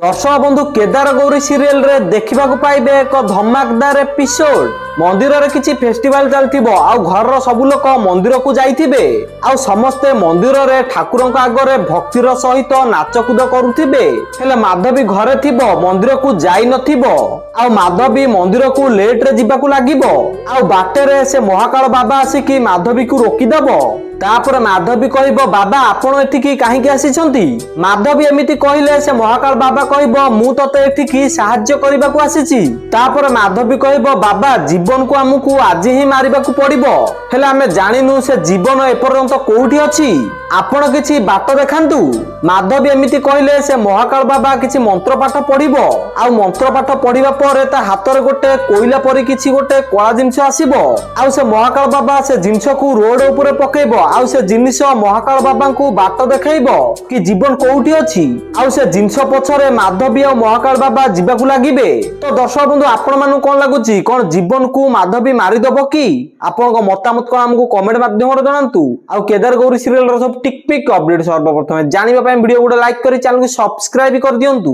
दर्शक बंधु केदार गौरी सीरियल रे देखा पाइबे एक धमाकदार एपिसोड। मंदिर रे किछि फेस्टिवल चलथिबो आ घर सब लोक मंदिर को जाइथिबे आ समस्ते मंदिर रे ठाकुरंक आगरे भक्तिर सहित नाचकुद करुथिबे। हेले माधवी घरे थिबो मंदिर को जाई नथिबो आ माधवी मंदिर को लेट रे जिबाकू लागिबो आ बाटे रे से महाकाल बाबा आसिकी माधवी को रोकी देबो। तापर माधवी कहबो बाबा आपण एठिकी काहेकि आसीछंती। माधवी एमिति कहिले से महाकाल बाबा कहबो मु तते एठिकी सहाय्य करबाकू आसीछि। तापर माधवी कहबो बाबा जीवन को हमकू आज ही मारिबाकू पड़िबो हेले आमे जानिनु से जीवन एपर्यंत कोउठी अछि आपण किछि बाट देखांतु। माधवी एमिति कहिले से महाकाल बाबा किछि मंत्र पाठ पढिबो आ मंत्र पाठ पढिबा परे ता हातरे गोटे कोइला परि किछि गोटे कळा जिंस आसीबो आ से महाकाल बाबा से जिंस को रोड ऊपर पकेइबो आ से जिनिस महाकाल बाबा को बाट देखाइबो कि जीवन कोउठी अछि आ से जिंस पछरे माधवी आ महाकाल बाबा जिबाकू लागिबे। तो दर्शक बंधु आपण मानु कोन लागुची कोन जीवन को माधवी मारि दबो कि आपण को मतामत कोन हमकु कमेंट माध्यम रे जणांतु। आ केदार गौरी सीरियल रो सब टिक पिक अपडेट सर्वप्रथम जानिबा पय वीडियो गुडा लाइक करी चैनल को सब्सक्राइब कर दियंतु।